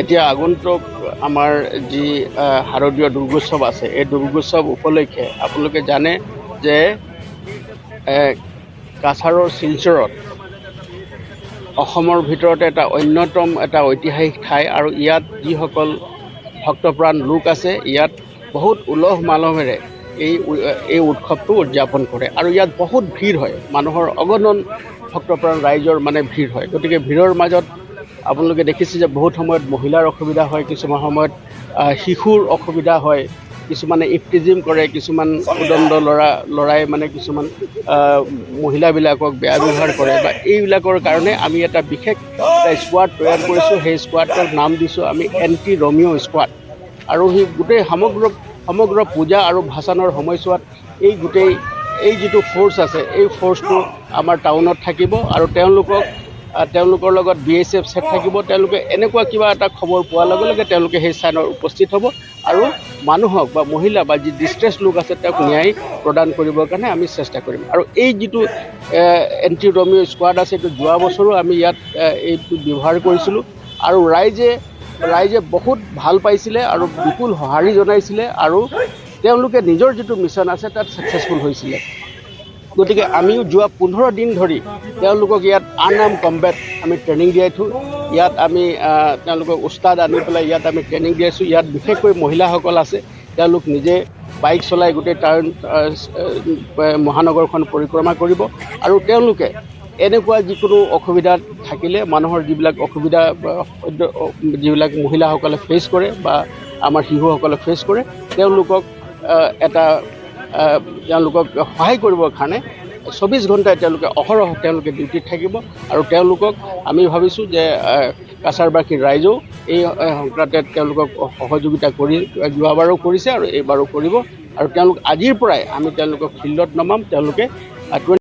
এতিয়া আগন্তুক আমাৰ যি শাৰদীয় দুৰ্গোৎসৱ আছে, এই দুৰ্গোৎসৱ উপলক্ষে আপোনালোকে জানে যে কাছাৰৰ শিলচৰত অসমৰ ভিতৰতে এটা অন্যতম এটা ঐতিহাসিক ঠাই, আৰু ইয়াত যিসকল ভক্তপ্ৰাণ লোক আছে, ইয়াত বহুত উলহ মালহেৰে এই উৎসৱটো উদযাপন কৰে, আৰু ইয়াত বহুত ভিৰ হয়, মানুহৰ অগণন ভক্তপ্ৰাণ ৰাইজৰ মানে ভিৰ হয়। গতিকে ভিৰৰ মাজত আপোনালোকে দেখিছে যে বহুত সময়ত মহিলাৰ অসুবিধা হয়, কিছুমান সময়ত শিশুৰ অসুবিধা হয়, কিছুমানে ইফটিজিম কৰে, কিছুমান উদণ্ড ল'ৰাই মানে কিছুমান মহিলাবিলাকক বেয়া ব্যৱহাৰ কৰে, বা এইবিলাকৰ কাৰণে আমি এটা বিশেষ স্কোৱাড তৈয়াৰ কৰিছোঁ। সেই স্কোৱাডটোৰ নাম দিছোঁ আমি এণ্টি ৰমিঅ' স্কোৱাড। আৰু সেই গোটেই সমগ্ৰ পূজা আৰু ভাচানৰ সময়ছোৱাত এই যিটো ফ'ৰ্চ আছে, এই ফ'ৰ্চটো আমাৰ টাউনত থাকিব, আৰু তেওঁলোকৰ লগত BSF চেট থাকিব। তেওঁলোকে এনেকুৱা কিবা এটা খবৰ পোৱাৰ লগে লগে তেওঁলোকে সেই স্থানত উপস্থিত হ'ব, আৰু মানুহক বা মহিলা বা যি ডিষ্ট্ৰেছ লোক আছে তেওঁক ন্যায় প্ৰদান কৰিবৰ কাৰণে আমি চেষ্টা কৰিম। আৰু এই যিটো এণ্টি ৰমিঅ' স্কোৱাড আছে, এইটো যোৱা বছৰো আমি ইয়াত এইটো ব্যৱহাৰ কৰিছিলোঁ, আৰু ৰাইজে বহুত ভাল পাইছিলে আৰু বিপুল সঁহাৰি জনাইছিলে, আৰু তেওঁলোকে নিজৰ যিটো মিছন আছে তাত ছাকচেছফুল হৈছিলে। গতিকে আমিও যোৱা 15 দিন ধৰি তেওঁলোকক ইয়াত আনআৰ্ম কম্বেট আমি ট্ৰেইনিং দিয়াইছোঁ। ইয়াত আমি তেওঁলোকক উস্তাদ আনি পেলাই ইয়াত আমি ট্ৰেইনিং দিয়াইছোঁ। ইয়াত বিশেষকৈ মহিলাসকল আছে, তেওঁলোক নিজে বাইক চলাই গোটেই মহানগৰখন পৰিক্ৰমা কৰিব, আৰু তেওঁলোকে এনেকুৱা যিকোনো অসুবিধা থাকিলে, মানুহৰ যিবিলাক অসুবিধা যিবিলাক মহিলাসকলে ফেচ কৰে বা আমাৰ শিশুসকলে ফেচ কৰে, তেওঁলোকক সহায় কৰিবৰ কাৰণে 24 ঘণ্টাই তেওঁলোকে অহৰহ ডিউটিত থাকিব। আৰু তেওঁলোকক আমি ভাবিছোঁ যে কাছাৰবাসীৰ ৰাইজেও এই সংক্ৰান্তে তেওঁলোকক সহযোগিতা কৰি যোৱাবাৰো কৰিছে আৰু এইবাৰো কৰিব, আৰু তেওঁলোক আজিৰ পৰাই আমি তেওঁলোকক ফিল্ডত নমাম। তেওঁলোকে